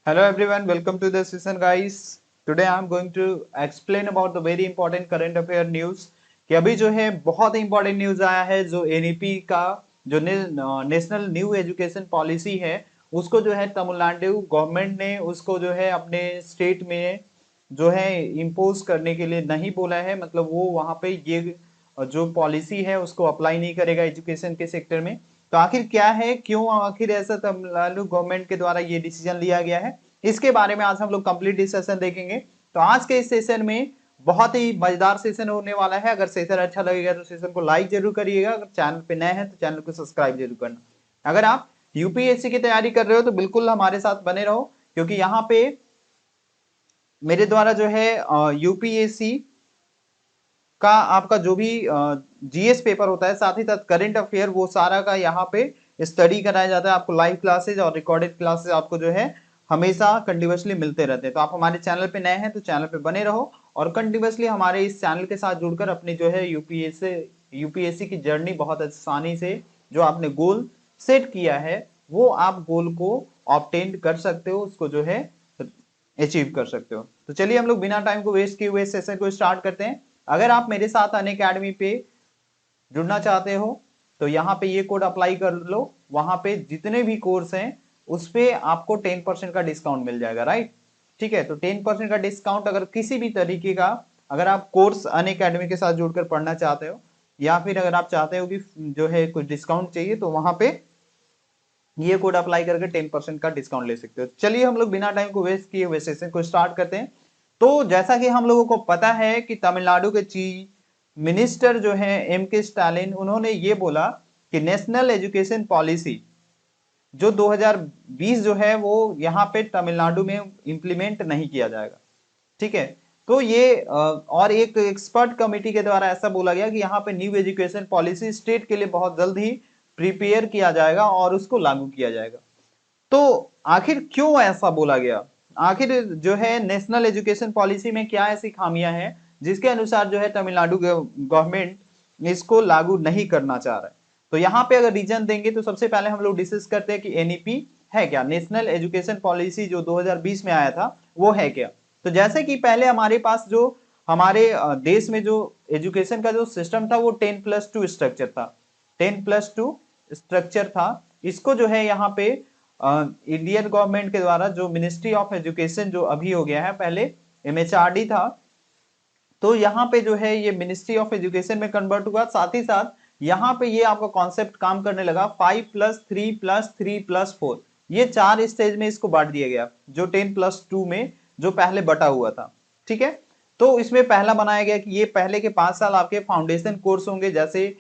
Hello everyone, welcome to the session guys. Today I am going to explain about the very important current affair news कि अभी जो है बहुत important news आया है जो एनईपी का जो नेशनल न्यू एजुकेशन पॉलिसी है उसको जो है तमिलनाडु गवर्नमेंट ने उसको जो है अपने स्टेट में जो है इम्पोज करने के लिए नहीं बोला है। मतलब वो वहां पे ये जो पॉलिसी है उसको अप्लाई नहीं करेगा एजुकेशन के सेक्टर में। तो आखिर क्या है, क्यों आखिर ऐसा तमिलनाडु गवर्नमेंट के द्वारा ये डिसीजन लिया गया है, इसके बारे में आज हम लोग कंप्लीट डिस्कशन देखेंगे। तो आज के इस सेशन में बहुत ही मजेदार सेशन होने वाला है। अगर सेशन अच्छा लगेगा तो सेशन को लाइक जरूर करिएगा। अगर चैनल पे नए हैं तो चैनल को सब्सक्राइब जरूर करना। अगर आप यूपीएससी की तैयारी कर रहे हो तो बिल्कुल हमारे साथ बने रहो, क्योंकि यहाँ पे मेरे द्वारा जो है यूपीएससी का आपका जो भी जीएस पेपर होता है, साथ ही साथ करंट अफेयर, वो सारा का यहाँ पे स्टडी कराया जाता है। आपको लाइव क्लासेज और रिकॉर्डेड क्लासेज आपको जो है हमेशा कंटिन्यूअसली मिलते रहते हैं। तो आप हमारे चैनल पे नए हैं तो चैनल पे बने रहो और कंटिन्यूअसली हमारे इस चैनल के साथ जुड़कर अपनी जो है यूपीएससी की जर्नी बहुत आसानी से, जो आपने गोल सेट किया है वो आप गोल को ऑब्टेन कर सकते हो, उसको जो है अचीव कर सकते हो। तो चलिए हम लोग बिना टाइम को वेस्ट किए हुए सेशन को स्टार्ट करते हैं। अगर आप मेरे साथ अनअकैडमी पे जुड़ना चाहते हो तो यहाँ पे ये कोड अप्लाई कर लो। वहां पे जितने भी कोर्स हैं उस पे आपको 10% का डिस्काउंट मिल जाएगा, राइट। ठीक है, तो 10% का डिस्काउंट अगर किसी भी तरीके का, अगर आप कोर्स अनअकैडमी के साथ जुड़कर पढ़ना चाहते हो या फिर अगर आप चाहते हो कि जो है कुछ डिस्काउंट चाहिए, तो वहां पे ये कोड अप्लाई करके 10% का डिस्काउंट ले सकते हो। चलिए हम लोग बिना टाइम को वेस्ट किए हुए सेशन को स्टार्ट करते हैं। तो जैसा कि हम लोगों को पता है कि तमिलनाडु के चीफ मिनिस्टर जो है एम के स्टालिन, उन्होंने ये बोला कि नेशनल एजुकेशन पॉलिसी जो 2020 जो है वो यहाँ पे तमिलनाडु में इंप्लीमेंट नहीं किया जाएगा। ठीक है, तो ये और एक एक्सपर्ट कमेटी के द्वारा ऐसा बोला गया कि यहाँ पे न्यू एजुकेशन पॉलिसी स्टेट के लिए बहुत जल्द ही प्रिपेयर किया जाएगा और उसको लागू किया जाएगा। तो आखिर क्यों ऐसा बोला गया, आखिर जो है नेशनल एजुकेशन पॉलिसी में क्या ऐसी खामियां हैं जिसके अनुसार जो है तमिलनाडु गवर्नमेंट इसको लागू नहीं करना चाह रहा है। तो यहाँ पे अगर रीजन देंगे तो सबसे पहले हम लोग डिस्कस करते हैं कि एनईपी है क्या, नेशनल एजुकेशन पॉलिसी जो 2020 में आया था वो है क्या। तो जैसे कि पहले हमारे पास जो हमारे देश में जो एजुकेशन का जो सिस्टम था वो 10+2 स्ट्रक्चर था। 10+2 स्ट्रक्चर था। इसको जो है यहाँ पे इंडियन गवर्नमेंट के द्वारा जो मिनिस्ट्री ऑफ एजुकेशन जो अभी हो गया है, पहले एमएचआरडी था, तो यहाँ पे जो है ये मिनिस्ट्री ऑफ एजुकेशन में कन्वर्ट हुआ। साथ ही साथ यहाँ पे ये आपका कॉन्सेप्ट काम करने लगा 5+3+3+4, ये 4 स्टेज में इसको बांट दिया गया, जो 10+2 में जो पहले बटा हुआ था। ठीक है, तो इसमें पहला बनाया गया कि ये पहले के 5 साल आपके फाउंडेशन कोर्स होंगे, जैसे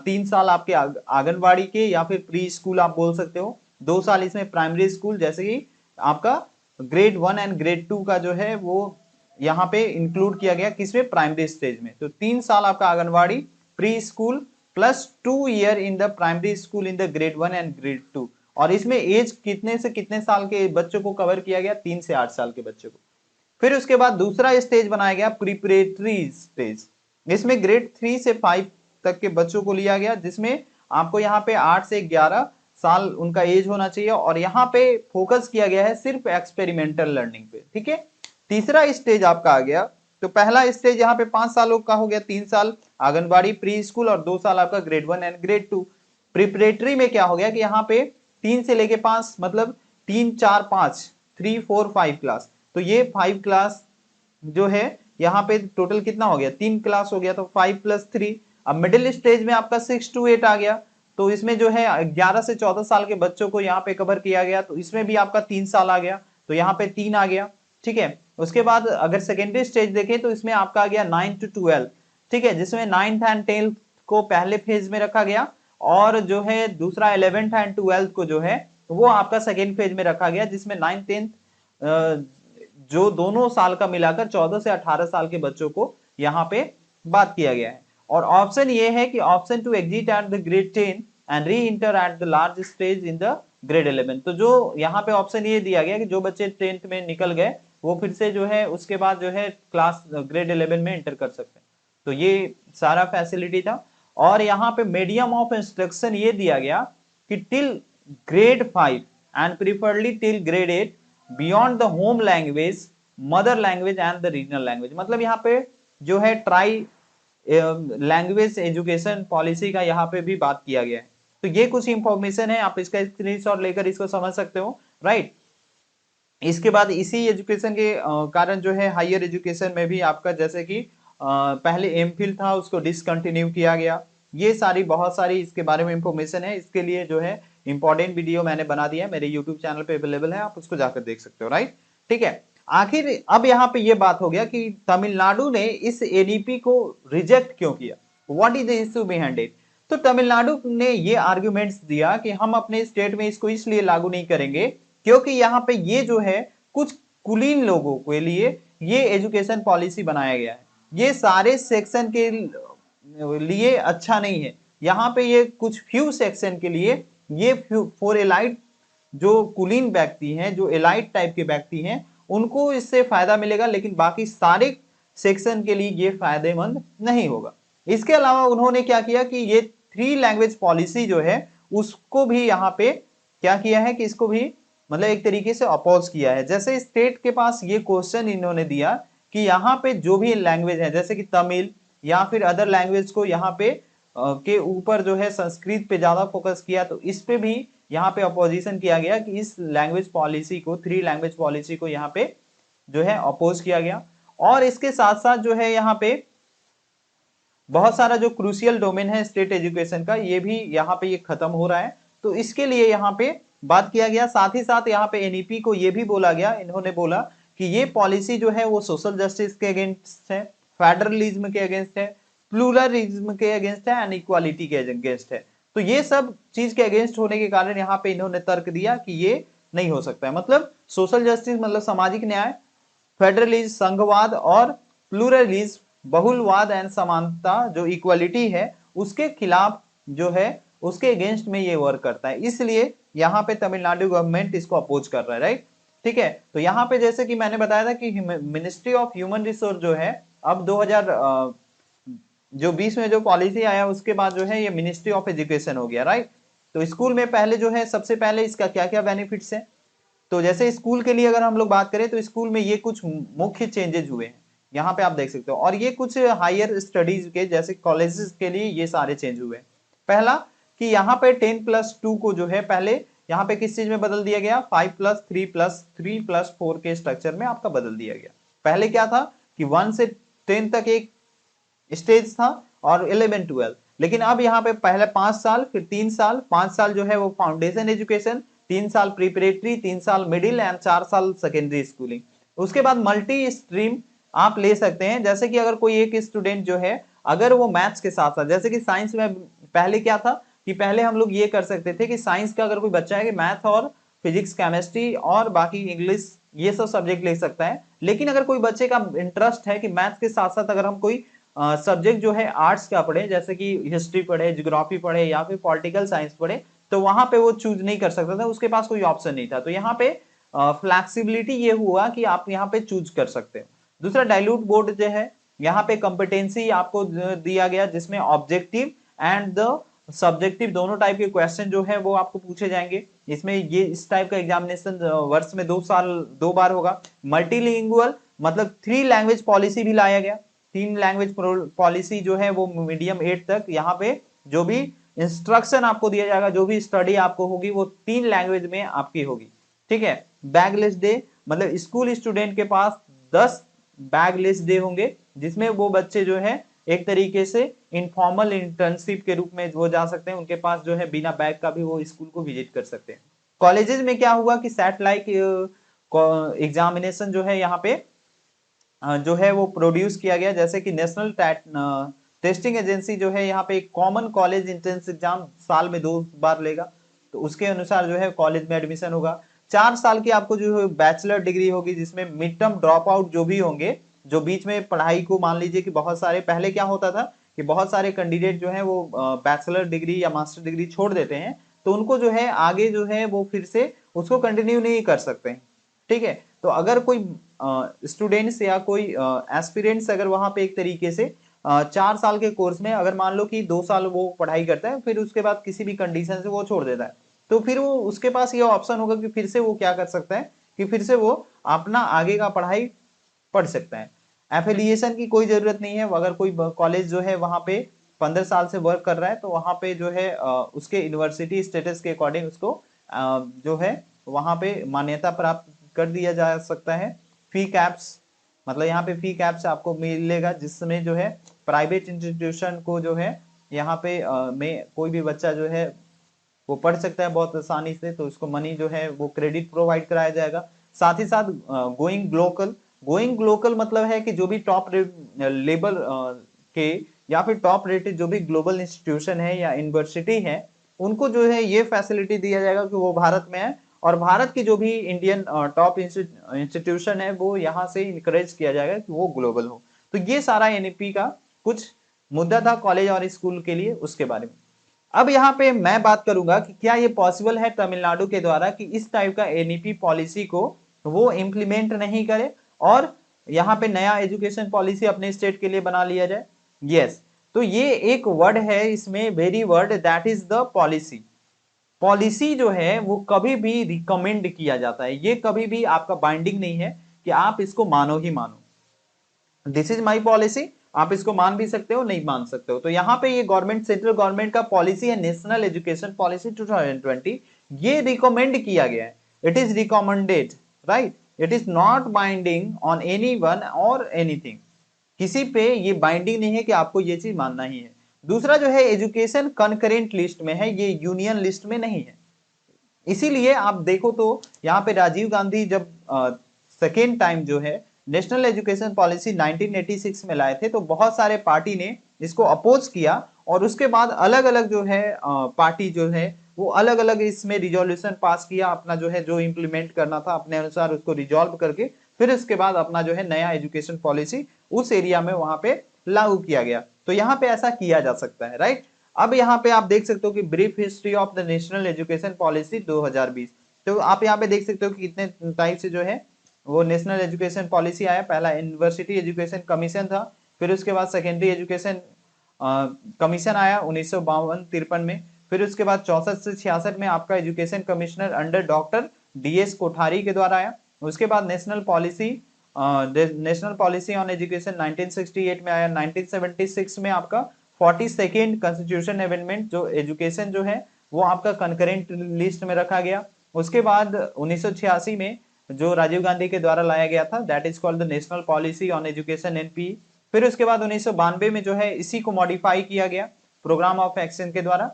3 साल आपके आंगनबाड़ी के या फिर प्री स्कूल आप बोल सकते हो, 2 साल इसमें प्राइमरी स्कूल जैसे कि आपका ग्रेड 1 एंड ग्रेड 2 का जो है वो यहाँ पे इंक्लूड किया गया, किसमें, प्राइमरी स्टेज में। तो 3 साल आपका anganwadi pre school plus 2 year in the primary school in the grade 1 and grade 2। और इसमें एज कितने से कितने साल के बच्चों को कवर किया गया, 3 से 8 साल के बच्चों को। फिर उसके बाद दूसरा स्टेज बनाया गया प्रिपरेटरी स्टेज। इसमें ग्रेड 3 से 5 तक के बच्चों को लिया गया, जिसमें आपको यहाँ पे 8 से 11 साल उनका एज होना चाहिए और यहाँ पे फोकस किया गया है सिर्फ एक्सपेरिमेंटल लर्निंग पे। ठीक है, तीसरा स्टेज आपका आ गया। तो पहला स्टेज यहाँ पे 5 सालों का हो गया, 3 साल आंगनबाड़ी प्री स्कूल और 2 साल आपका ग्रेड 1 एंड ग्रेड 2। प्रिपरेटरी में क्या हो गया कि यहाँ पे 3 से लेके 5, मतलब 3 4 5, 3 4 5 क्लास। तो ये 5 क्लास जो है यहाँ पे टोटल कितना हो गया, 3 क्लास हो गया, तो 5+3। अब मिडिल स्टेज में आपका 6 to 8 आ गया, तो इसमें जो है 11 से 14 साल के बच्चों को यहाँ पे कवर किया गया, तो इसमें भी आपका 3 साल आ गया, तो यहाँ पे 3 आ गया। ठीक है, उसके बाद अगर सेकेंडरी स्टेज देखें तो इसमें आपका आ गया 9 to 12। ठीक है, जिसमें 9th एंड 10th को पहले फेज में रखा गया और जो है दूसरा 11th एंड 12th को जो है वो आपका सेकेंड फेज में रखा गया, जिसमें 9th 10th जो दोनों साल का मिलाकर 14 से 18 साल के बच्चों को यहाँ पे बात किया गया है। और ऑप्शन ये है कि option to exit at the grade 10 and reenter at the large stage in the grade 11। तो जो यहाँ पे ऑप्शन ये दिया गया कि जो बच्चे 10th में निकल गए वो फिर से जो है उसके बाद जो है क्लास ग्रेड 11 में इंटर कर सकते हैं। तो ये सारा फैसिलिटी था। और यहाँ पे मीडियम ऑफ इंस्ट्रक्शन ये दिया गया कि till grade 5 and preferably till grade 8 beyond the home language, mother language and the regional language. मतलब यहाँ पे जो है ट्राई लैंग्वेज एजुकेशन पॉलिसी का यहाँ पे भी बात किया गया है। तो ये कुछ इंफॉर्मेशन है, आप इसका स्क्रीनशॉट लेकर इसको समझ सकते हो, राइट। इसके बाद इसी एजुकेशन के कारण जो है हायर एजुकेशन में भी आपका जैसे कि पहले एमफिल था उसको डिसकंटिन्यू किया गया। ये सारी बहुत सारी इसके बारे में इंफॉर्मेशन है, इसके लिए जो है इंपॉर्टेंट वीडियो मैंने बना दिया है, मेरे यूट्यूब चैनल पे अवेलेबल है, आप उसको जाकर देख सकते हो, राइट। ठीक है, आखिर अब यहाँ पे ये बात हो गया कि तमिलनाडु ने इस एनईपी को रिजेक्ट क्यों किया, what is the issue behind it. तो तमिलनाडु ने ये आर्ग्यूमेंट्स दिया कि हम अपने स्टेट में इसको इसलिए लागू नहीं करेंगे क्योंकि यहाँ पे ये जो है कुछ कुलीन लोगों के लिए ये एजुकेशन पॉलिसी बनाया गया है, ये सारे सेक्शन के लिए अच्छा नहीं है। यहाँ पे ये कुछ फ्यू सेक्शन के लिए, ये फॉर एलाइट जो कुलीन व्यक्ति हैं, जो एलाइट टाइप के व्यक्ति हैं, उनको इससे फायदा मिलेगा, लेकिन बाकी सारे सेक्शन के लिए ये फायदेमंद नहीं होगा। इसके अलावा उन्होंने क्या किया कि ये 3 लैंग्वेज पॉलिसी जो है उसको भी यहाँ पे क्या किया है कि इसको भी मतलब एक तरीके से अपोज किया है। जैसे स्टेट के पास ये क्वेश्चन इन्होंने दिया कि यहाँ पे जो भी लैंग्वेज है जैसे कि तमिल या फिर अदर लैंग्वेज को यहाँ पे के ऊपर जो है संस्कृत पे ज्यादा फोकस किया, तो इस पे भी यहाँ पे अपोजिशन किया गया कि इस लैंग्वेज पॉलिसी को, 3 लैंग्वेज पॉलिसी को यहाँ पे जो है अपोज किया गया। और इसके साथ साथ जो है यहाँ पे बहुत सारा जो क्रूशियल डोमेन है स्टेट एजुकेशन का, ये भी यहाँ पे ये खत्म हो रहा है, तो इसके लिए यहाँ पे बात किया गया। साथ ही साथ यहाँ पे एनईपी को ये भी बोला गया, इन्होंने बोला कि ये पॉलिसी जो है वो सोशल जस्टिस के अगेंस्ट है, फेडरलिज्म के अगेंस्ट है, प्लूरलिज्म के अगेंस्ट है एंड इक्वालिटी के अगेंस्ट है। तो ये सब चीज के अगेंस्ट होने के कारण यहाँ पे इन्होंने तर्क दिया कि ये नहीं हो सकता है। मतलब सोशल जस्टिस मतलब सामाजिक न्याय, फेडरलिज्म संघवाद और प्लूरलिज्म बहुलवाद एंड समानता जो इक्वालिटी है उसके खिलाफ जो है उसके अगेंस्ट में ये वर्क करता है, इसलिए यहाँ पे तमिलनाडु गवर्नमेंट इसको अपोज कर रहा है, राइट। ठीक है, तो यहाँ पे जैसे कि मैंने बताया था कि मिनिस्ट्री ऑफ ह्यूमन रिसोर्स जो है अब 2000 जो 20 में जो पॉलिसी आया उसके बाद जो है ये मिनिस्ट्री ऑफ एजुकेशन हो गया, राइट। तो स्कूल में पहले जो है सबसे पहले इसका क्या क्या बेनिफिट्स है, तो जैसे स्कूल के लिए अगर हम लोग बात करें तो स्कूल में ये कुछ मुख्य चेंजेस हुए हैं, यहाँ पे आप देख सकते हो। और ये कुछ हायर स्टडीज के जैसे कॉलेजेस के लिए ये सारे चेंज हुए। पहला कि यहाँ पे 10+2 को जो है पहले यहाँ पे किस चीज में बदल दिया गया, 5+3+3+4 के स्ट्रक्चर में आपका बदल दिया गया। पहले क्या था कि 1 से 10 तक एक स्टेज था और 11-12, लेकिन अब यहाँ पे पहले 5 साल, फिर 3 साल, 5 साल जो है वो फाउंडेशन एजुकेशन, 3 साल प्रिपरेटरी, 3 साल मिडिल एंड 4 साल सेकेंडरी स्कूलिंग। उसके बाद मल्टी स्ट्रीम आप ले सकते हैं, जैसे कि अगर कोई एक स्टूडेंट जो है अगर वो मैथ्स के साथ साथ, जैसे कि साइंस में पहले क्या था कि पहले हम लोग ये कर सकते थे कि साइंस का अगर कोई बच्चा है कि मैथ और फिजिक्स केमिस्ट्री और बाकी इंग्लिश ये सब सब्जेक्ट ले सकता है, लेकिन अगर कोई बच्चे का इंटरेस्ट है कि मैथ्स के साथ साथ अगर हम कोई सब्जेक्ट जो है आर्ट्स का पढ़े, जैसे कि हिस्ट्री पढ़े, ज्योग्राफी पढ़े या फिर पॉलिटिकल साइंस पढ़े, तो वहां पे वो चूज नहीं कर सकता था, उसके पास कोई ऑप्शन नहीं था। तो यहाँ पे फ्लैक्सिबिलिटी ये हुआ कि आप यहाँ पे चूज कर सकते हो। दूसरा डाइल्यूट बोर्ड जो है यहाँ पे कंपिटेंसी आपको दिया गया जिसमें ऑब्जेक्टिव एंड द सब्जेक्टिव दोनों टाइप के क्वेश्चन जो है वो आपको पूछे जाएंगे। इसमें ये इस टाइप का एग्जामिनेशन वर्ष में 2 बार होगा। मल्टीलिंगुअल मतलब 3 लैंग्वेज पॉलिसी भी लाया गया, 3 लैंग्वेज पॉलिसी जो है वो मीडियम 8 तक यहाँ पे जो भी इंस्ट्रक्शन आपको दिया जाएगा, जो भी स्टडी आपको होगी वो 3 लैंग्वेज में आपकी होगी। ठीक है, बैगलेस डे मतलब स्कूल स्टूडेंट के पास 10 बैगलेस डे होंगे जिसमें वो बच्चे जो है एक तरीके से इनफॉर्मल इंटर्नशिप के रूप में वो जा सकते हैं, उनके पास जो है बिना बैग का भी वो स्कूल को विजिट कर सकते हैं। कॉलेजेस में क्या हुआ कि सैटेलाइट एग्जामिनेशन जो है यहाँ पे जो है वो प्रोड्यूस किया गया, जैसे कि नेशनल टेस्टिंग एजेंसी जो है यहाँ पे एक कॉमन कॉलेज एंट्रेंस एग्जाम साल में 2 बार लेगा, तो उसके अनुसार जो है कॉलेज में एडमिशन होगा। 4 साल की आपको जो है बैचलर डिग्री होगी जिसमें मिड टर्म ड्रॉप आउट जो भी होंगे, जो बीच में पढ़ाई को मान लीजिए कि बहुत सारे पहले क्या होता था कि बहुत सारे कैंडिडेट जो है वो बैचलर डिग्री या मास्टर डिग्री छोड़ देते हैं, तो उनको जो है आगे जो है वो फिर से उसको कंटिन्यू नहीं कर सकते। ठीक है, तो अगर कोई स्टूडेंट्स या कोई एस्पिरेंट्स अगर वहां पे एक तरीके से 4 साल के कोर्स में अगर मान लो कि 2 साल वो पढ़ाई करता है फिर उसके बाद किसी भी कंडीशन से वो छोड़ देता है, तो फिर वो उसके पास ये ऑप्शन होगा कि फिर से वो क्या कर सकता है कि फिर से वो अपना आगे का पढ़ाई पढ़ सकता है। एफिलिएशन की कोई जरूरत नहीं है। अगर कोई कॉलेज जो है वहां पे 15 साल से वर्क कर रहा है तो वहां पे जो है उसके यूनिवर्सिटी स्टेटस के अकॉर्डिंग उसको जो है वहां पे मान्यता प्राप्त कर दिया जा सकता है। फी कैप्स, मतलब यहाँ पे फी कैप्स आपको मिलेगा, जिसमें जो है प्राइवेट इंस्टीट्यूशन को जो है यहाँ पे में कोई भी बच्चा जो है वो पढ़ सकता है बहुत आसानी से, तो उसको मनी जो है वो क्रेडिट प्रोवाइड कराया जाएगा। साथ ही साथ गोइंग ग्लोकल, गोइंग ग्लोकल मतलब है कि जो भी टॉप लेवल के या फिर टॉप रेटेड जो भी ग्लोबल इंस्टीट्यूशन है या यूनिवर्सिटी है, उनको जो है ये फैसिलिटी दिया जाएगा कि वो भारत में है, और भारत की जो भी इंडियन टॉप इंस्टीट्यूशन है वो यहाँ से इंकरेज किया जाएगा कि वो ग्लोबल हो। तो ये सारा एनईपी का कुछ मुद्दा था कॉलेज और स्कूल के लिए, उसके बारे में। अब यहाँ पे मैं बात करूंगा कि क्या ये पॉसिबल है तमिलनाडु के द्वारा कि इस टाइप का एनईपी पॉलिसी को वो इम्प्लीमेंट नहीं करे और यहाँ पे नया एजुकेशन पॉलिसी अपने स्टेट के लिए बना लिया जाए। यस, तो ये एक वर्ड है इसमें, very word, that is the policy. Policy जो है वो कभी भी रिकमेंड किया जाता है, ये कभी भी आपका बाइंडिंग नहीं है कि आप इसको मानो ही मानो। दिस इज माई पॉलिसी, आप इसको मान भी सकते हो नहीं मान सकते हो। तो यहाँ पे ये गवर्नमेंट, सेंट्रल गवर्नमेंट का पॉलिसी है नेशनल एजुकेशन पॉलिसी 2020, ये रिकमेंड किया गया है। It is recommended, right, it is not binding on any one और एनीथिंग। किसी पे ये बाइंडिंग नहीं है कि आपको ये चीज मानना ही है। दूसरा जो है एजुकेशन कंकरेंट लिस्ट में है, ये यूनियन लिस्ट में नहीं है। इसीलिए आप देखो तो यहाँ पे राजीव गांधी जब सेकेंड टाइम जो है नेशनल एजुकेशन पॉलिसी 1986 में लाए थे, तो बहुत सारे पार्टी ने इसको अपोज किया, और उसके बाद अलग अलग जो है पार्टी जो है वो अलग अलग इसमें रिजोल्यूशन पास किया, अपना जो है जो इम्प्लीमेंट करना था अपने अनुसार उसको रिजॉल्व करके, फिर उसके बाद अपना जो है नया एजुकेशन पॉलिसी उस एरिया में वहां पे लागू किया गया। तो यहाँ पे ऐसा किया जा सकता है, राइट। अब यहाँ पे आप देख सकते हो कि brief history of the national education policy 2020। तो आप यहाँ पे देख सकते हो कि कितने टाइप से जो है वो नेशनल एजुकेशन पॉलिसी आया। पहला यूनिवर्सिटी एजुकेशन कमीशन था, फिर उसके बाद सेकेंडरी एजुकेशन कमीशन आया 1952-53 में, फिर उसके बाद 64 से 66 में आपका education commissioner under doctor DS Kothari के द्वारा आया। उसके बाद नेशनल पॉलिसी ऑन एजुकेशन 1968 में आया। 1976 में आपका 42nd कॉन्स्टिट्यूशन अमेंडमेंट, जो एजुकेशन जो है वो आपका कंकरेंट लिस्ट में रखा गया। उसके बाद 1986 में जो राजीव गांधी के द्वारा लाया गया था, that is called the national policy on education NP. फिर उसके बाद 1992 में जो है इसी को मॉडिफाई किया गया प्रोग्राम ऑफ एक्शन के द्वारा।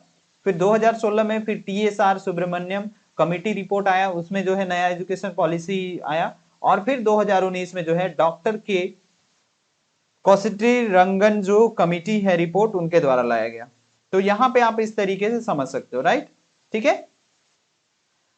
फिर 2016 में फिर टीएसआर सुब्रमण्यम कमिटी रिपोर्ट आया, उसमें जो है नया एजुकेशन पॉलिसी आया। और फिर 2019 में जो है डॉक्टर के कौशित्री रंगन जो कमिटी है रिपोर्ट, उनके द्वारा लाया गया। तो यहां पे आप इस तरीके से समझ सकते हो, राइट, ठीक है।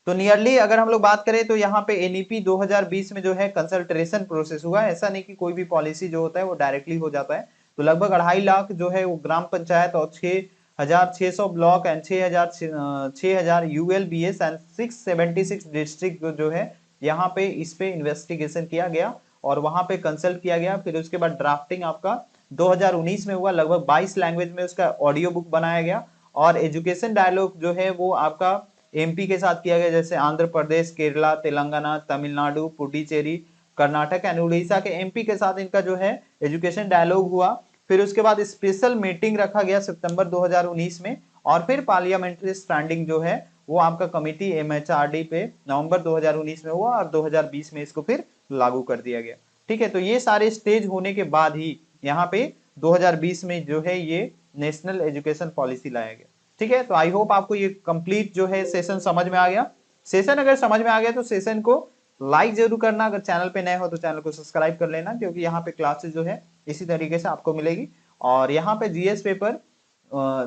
तो नियरली अगर हम लोग बात करें तो यहाँ पे एनईपी 2020 में जो है कंसल्टेशन प्रोसेस हुआ। ऐसा नहीं कि कोई भी पॉलिसी जो होता है वो डायरेक्टली हो जाता है। तो लगभग 2.5 लाख जो है वो ग्राम पंचायत और 6,600 block and 6,000 ULBS and 676 district जो है यहाँ पे इस पे इन्वेस्टिगेशन किया गया और वहां पे कंसल्ट किया गया। फिर उसके बाद ड्राफ्टिंग आपका 2019 में हुआ, लगभग 22 लैंग्वेज में उसका ऑडियो बुक बनाया गया। और एजुकेशन डायलॉग जो है वो आपका एमपी के साथ किया गया, जैसे आंध्र प्रदेश, केरला, तेलंगाना, तमिलनाडु, पुडुचेरी, कर्नाटक एंड उड़ीसा के एमपी के साथ इनका जो है एजुकेशन डायलॉग हुआ। फिर उसके बाद स्पेशल मीटिंग रखा गया सितंबर 2019 में, और फिर पार्लियामेंट्री स्टैंडिंग जो है वो आपका कमिटी एमएचआरडी पे नवंबर 2019 में हुआ और 2020 में इसको फिर लागू कर दिया गया। ठीक है, तो ये सारे स्टेज होने के बाद ही यहाँ पे 2020 में जो है ये नेशनल एजुकेशन पॉलिसी लाया गया। ठीक है, तो आई होप आपको ये कंप्लीट जो है सेशन समझ में आ गया। सेशन अगर समझ में आ गया तो सेशन को लाइक जरूर करना। अगर चैनल पे नए हो तो चैनल को सब्सक्राइब कर लेना, क्योंकि यहाँ पे क्लासेस जो है इसी तरीके से आपको मिलेगी। और यहाँ पे जीएस पेपर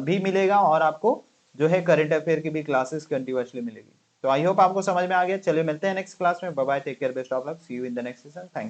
भी मिलेगा और आपको जो है करंट अफेयर की भी क्लासेस कंटिन्यूअसली मिलेगी। तो आई होप आपको समझ में आ गया। चलिए मिलते हैं नेक्स्ट क्लास में। Bye bye, take care, best of luck, see you in the next session. Thank you.